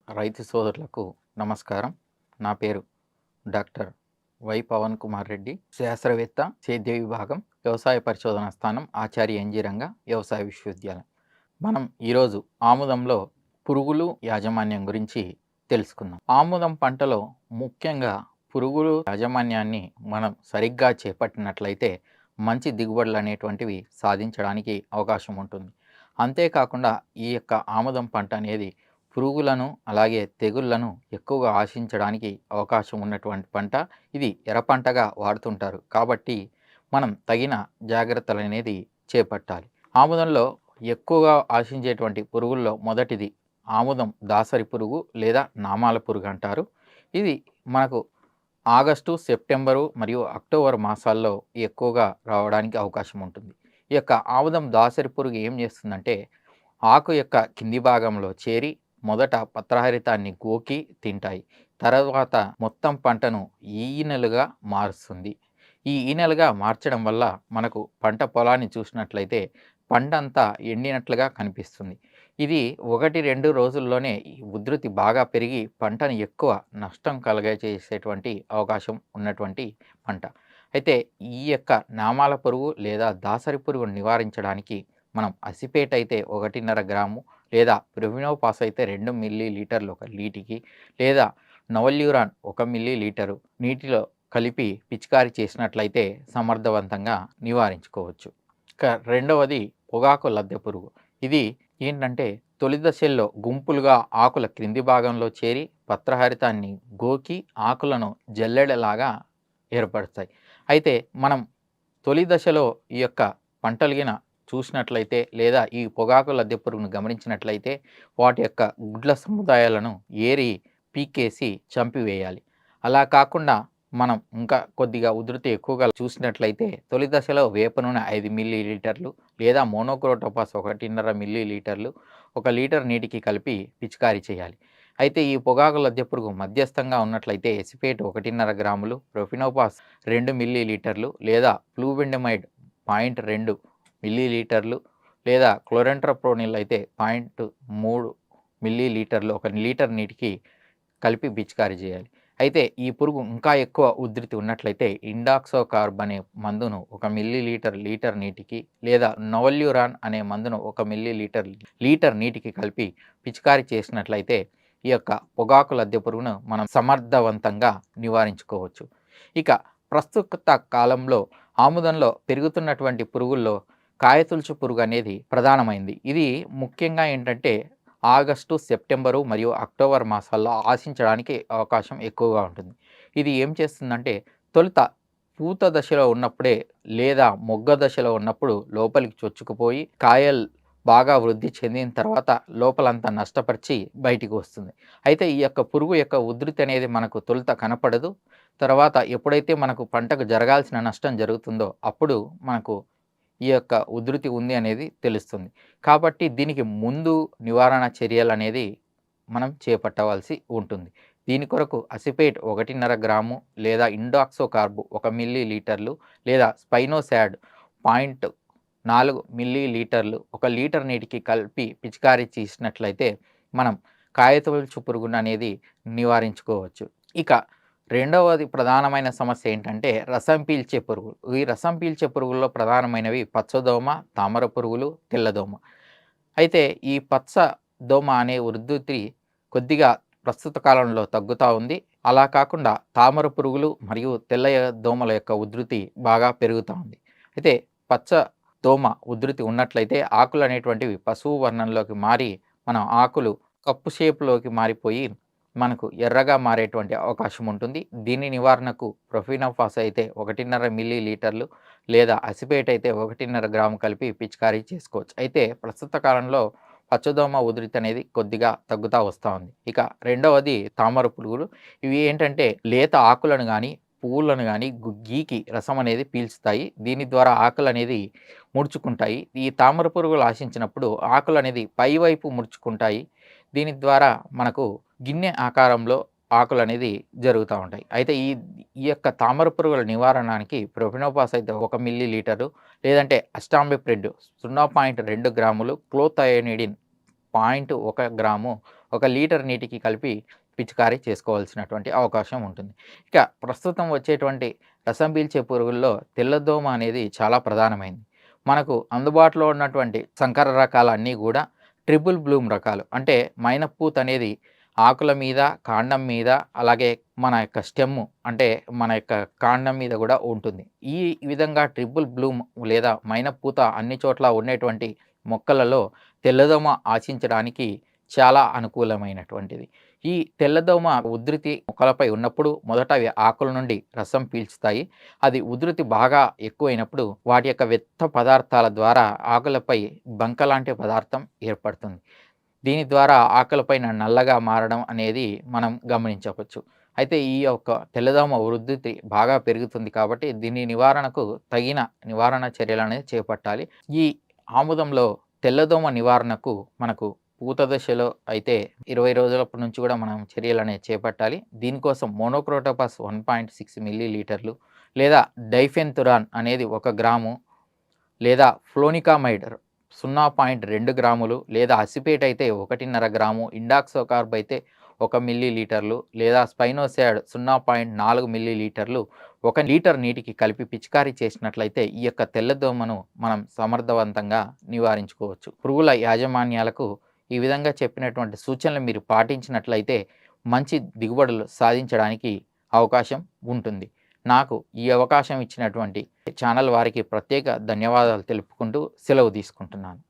రైతు సోదరులకు నమస్కారం. నా పేరు డాక్టర్ వై పవన్ కుమార్ రెడ్డి, శాస్త్రవేత్త, సేద్య విభాగం, వ్యవసాయ పరిశోధనా స్థానం, ఆచార్య ఎన్జీ రంగా వ్యవసాయ విశ్వవిద్యాలయం. మనం ఈరోజు ఆముదంలో పురుగులు యాజమాన్యం గురించి తెలుసుకుందాం. ఆముదం పంటలో ముఖ్యంగా పురుగులు యాజమాన్యాన్ని మనం సరిగ్గా చేపట్టినట్లయితే మంచి దిగుబడులు అనేటువంటివి సాధించడానికి అవకాశం ఉంటుంది. అంతేకాకుండా ఈ యొక్క ఆముదం పంట అనేది పురుగులను అలాగే తెగుళ్లను ఎక్కువగా ఆశించడానికి అవకాశం ఉన్నటువంటి పంట. ఇది ఎర్ర పంటగా వాడుతుంటారు కాబట్టి మనం తగిన జాగ్రత్తలు అనేది చేపట్టాలి. ఆముదంలో ఎక్కువగా ఆశించేటువంటి పురుగుల్లో మొదటిది ఆముదం దాసరి పురుగు లేదా నామాల పురుగు అంటారు. ఇది మనకు ఆగస్టు, సెప్టెంబరు మరియు అక్టోబర్ మాసాల్లో ఎక్కువగా రావడానికి అవకాశం ఉంటుంది. ఈ యొక్క ఆముదం దాసరి పురుగు ఏం చేస్తుందంటే ఆకు యొక్క కింది భాగంలో చేరి మొదట పత్రహరితాన్ని గోకి తింటాయి. తర్వాత మొత్తం పంటను ఈనెలుగా మారుస్తుంది. ఈ ఈనెలుగా మార్చడం వల్ల మనకు పంట పొలాన్ని చూసినట్లయితే పంటంతా ఎండినట్లుగా కనిపిస్తుంది. ఇది 1-2 రోజుల్లోనే ఈ ఉధృతి బాగా పెరిగి పంటను ఎక్కువ నష్టం కలుగజేసేటువంటి అవకాశం ఉన్నటువంటి పంట. అయితే ఈ యొక్క నామాల పురుగు లేదా దాసరి పురుగును నివారించడానికి మనం అసిపేట్ అయితే 1.5 గ్రాము లేదా ప్రోఫినోఫాస్ అయితే 2 మిల్లీ లీటర్లు ఒక లీటికి, లేదా నవల్యూరాన్ 1 మిల్లీ లీటరు నీటిలో కలిపి పిచికారీ చేసినట్లయితే సమర్థవంతంగా నివారించుకోవచ్చు. ఇక రెండవది పొగాకు లద్దె పురుగు. ఇది ఏంటంటే తొలి దశల్లో గుంపులుగా ఆకుల క్రింది భాగంలో చేరి పత్రహరితాన్ని గోకి ఆకులను జల్లెడలాగా ఏర్పడతాయి. అయితే మనం తొలి దశలో ఈ యొక్క పంటలిగిన చూసినట్లయితే లేదా ఈ పొగాకు లద్దె పురుగును గమనించినట్లయితే వాటి యొక్క గుడ్ల సముదాయాలను ఏరి పీకేసి చంపివేయాలి. అలా కాకుండా మనం ఇంకా కొద్దిగా ఉధృతి ఎక్కువగా చూసినట్లయితే తొలి దశలో వేప నూనె 5 మిల్లీ లీటర్లు లేదా మోనోక్రోటోపాస్ 1.5 మిల్లీ లీటర్లు 1 లీటర్ నీటికి కలిపి పిచికారీ చేయాలి. అయితే ఈ పొగాకు లద్దె పురుగు మధ్యస్థంగా ఉన్నట్లయితే ఎసిపేట్ 1.5 గ్రాములు, ప్రొఫినోపాస్ 2 మిల్లీ లీటర్లు లేదా ఫ్లూబెండమైడ్ 0.2 మిల్లీ లీటర్లు లేదా క్లోరెంట్రప్రోనిల్ అయితే 0.3 మిల్లీ లీటర్లు 1 లీటర్ నీటికి కలిపి పిచికారీ చేయాలి. అయితే ఈ పురుగు ఇంకా ఎక్కువ ఉధృతి ఉన్నట్లయితే ఇండాక్సోకార్బ్ అనే మందును 1 మిల్లీ లీటర్ నీటికి లేదా నవల్యూరాన్ అనే మందును 1 మిల్లీ లీటర్ నీటికి కలిపి పిచికారీ చేసినట్లయితే ఈ యొక్క పొగాకు లద్దె పురుగును మనం సమర్థవంతంగా నివారించుకోవచ్చు. ఇక ప్రస్తుత కాలంలో ఆముదంలో పెరుగుతున్నటువంటి పురుగుల్లో కాయతులుచు పురుగు అనేది ప్రధానమైంది. ఇది ముఖ్యంగా ఏంటంటే ఆగస్టు, సెప్టెంబరు మరియు అక్టోబర్ మాసాల్లో ఆశించడానికి అవకాశం ఎక్కువగా ఉంటుంది. ఇది ఏం చేస్తుందంటే తొలుత పూత దశలో ఉన్నప్పుడే లేదా మొగ్గ దశలో ఉన్నప్పుడు లోపలికి చొచ్చుకుపోయి కాయలు బాగా వృద్ధి చెందిన తర్వాత లోపలంతా నష్టపరిచి బయటికి వస్తుంది. అయితే ఈ యొక్క పురుగు యొక్క ఉధృతి అనేది మనకు తొలుత కనపడదు. తర్వాత ఎప్పుడైతే మనకు పంటకు జరగాల్సిన నష్టం జరుగుతుందో అప్పుడు మనకు ఈ యొక్క ఉధృతి ఉంది అనేది తెలుస్తుంది. కాబట్టి దీనికి ముందు నివారణ చర్యలు అనేది మనం చేపట్టవలసి ఉంటుంది. దీని కొరకు అసిపేట్ 1.5 గ్రాము లేదా ఇండాక్సోకార్బ్ 1 మిల్లీ లీటర్లు లేదా స్పైనోసాడ్ 0.4 మిల్లీ లీటర్లు 1 లీటర్ నీటికి కలిపి పిచికారీ చేసినట్లయితే మనం కాయతొలుచు పురుగును అనేది నివారించుకోవచ్చు. ఇక రెండవది ప్రధానమైన సమస్య ఏంటంటే రసం పీల్చే పురుగులు. ఈ రసం పీల్చే పురుగుల్లో ప్రధానమైనవి పచ్చదోమ, తామర పురుగులు, తెల్లదోమ. అయితే ఈ పచ్చ దోమ అనే ఉధృతి కొద్దిగా ప్రస్తుత కాలంలో తగ్గుతూ ఉంది. అలా కాకుండా తామర పురుగులు మరియు తెల్ల దోమల యొక్క ఉధృతి బాగా పెరుగుతూ ఉంది. అయితే పచ్చ దోమ ఉధృతి ఉన్నట్లయితే ఆకులు అనేటువంటివి పసుపు వర్ణంలోకి మారి మన ఆకులు కప్పు షేపులోకి మారిపోయి మనకు ఎర్రగా మారేటువంటి అవకాశం ఉంటుంది. దీని నివారణకు ప్రొఫినోఫాస్ అయితే 1.5 మిల్లీ లీటర్లు లేదా అసిపేట్ అయితే 1.5 గ్రాము కలిపి పిచికారీ చేసుకోవచ్చు. అయితే ప్రస్తుత కాలంలో పచ్చదోమ ఉధృతి అనేది కొద్దిగా తగ్గుతూ వస్తూ ఉంది. ఇక రెండవది తామర పురుగులు. ఇవి ఏంటంటే లేత ఆకులను కానీ పువ్వులను కానీ గీకి రసం అనేది పీల్చుతాయి. దీని ద్వారా ఆకులు అనేది ముడుచుకుంటాయి. ఈ తామర పురుగులు ఆశించినప్పుడు ఆకులు అనేది పైవైపు ముడుచుకుంటాయి. దీని ద్వారా మనకు గిన్నె ఆకారంలో ఆకులు అనేది జరుగుతూ ఉంటాయి. అయితే ఈ ఈ యొక్క తామర పురుగుల నివారణకి ప్రొఫినోపాస్ అయితే 1 మిల్లీ లీటరు లేదంటే అస్టాంబిప్రిడ్ 0.2 గ్రాములు, క్లోథయోనిడిన్ 0.1 గ్రాము ఒక లీటర్ నీటికి కలిపి పిచికారీ చేసుకోవాల్సినటువంటి అవకాశం ఉంటుంది. ఇక ప్రస్తుతం వచ్చేటువంటి రసం పీల్చే పురుగుల్లో తెల్లదోమ అనేది చాలా ప్రధానమైంది. మనకు అందుబాటులో ఉన్నటువంటి సంకర రకాలన్నీ కూడా ట్రిపుల్ బ్లూమ్ రకాలు. అంటే మైనపూత అనేది ఆకుల మీద, కాండం మీద, అలాగే మన యొక్క స్టెమ్ము అంటే మన యొక్క కాండం మీద కూడా ఉంటుంది. ఈ విధంగా ట్రిపుల్ బ్లూమ్ లేదా మైనపూత అన్ని చోట్ల ఉండేటువంటి మొక్కలలో తెల్లదోమ ఆశించడానికి చాలా అనుకూలమైనటువంటిది. ఈ తెల్లదోమ ఉధృతి మొక్కలపై ఉన్నప్పుడు మొదట అవి ఆకుల నుండి రసం పీల్చుతాయి. అది ఉధృతి బాగా ఎక్కువైనప్పుడు వాటి యొక్క వ్యర్థ పదార్థాల ద్వారా ఆకులపై బంక లాంటి పదార్థం ఏర్పడుతుంది. దీని ద్వారా ఆకులపైన నల్లగా మారడం అనేది మనం గమనించవచ్చు. అయితే ఈ యొక్క తెల్లదోమ ఉధృతి బాగా పెరుగుతుంది కాబట్టి దీని నివారణకు తగిన నివారణ చర్యలనేవి చేపట్టాలి. ఈ ఆముదంలో తెల్లదోమ నివారణకు మనకు పూత దశలో అయితే 20 రోజులప్పటి నుంచి కూడా మనం చర్యలనేవి చేపట్టాలి. దీనికోసం మోనోక్రోటోపాస్ 1.6 మిల్లీలీటర్లు లేదా డైఫెన్తురాన్ అనేది 1 గ్రాము లేదా ఫ్లోనికామైడ్ 0.2 గ్రాములు లేదా అసిపేట్ అయితే 1.5 గ్రాము, ఇండాక్సోకార్బ్ అయితే 1 మిల్లీలీటర్లు లేదా స్పైనోసాడ్ 0.4 మిల్లీలీటర్లు 1 లీటర్ నీటికి కలిపి పిచికారీ చేసినట్లయితే ఈ యొక్క తెల్లదోమను మనం సమర్థవంతంగా నివారించుకోవచ్చు. పురుగుల యాజమాన్యాలకు ఈ విధంగా చెప్పినటువంటి సూచనలు మీరు పాటించినట్లయితే మంచి దిగుబడులు సాధించడానికి అవకాశం ఉంటుంది. నాకు ఈ అవకాశం ఇచ్చినటువంటి ఛానల్ వారికి ప్రత్యేక ధన్యవాదాలు తెలుపుకుంటూ సెలవు తీసుకుంటున్నాను.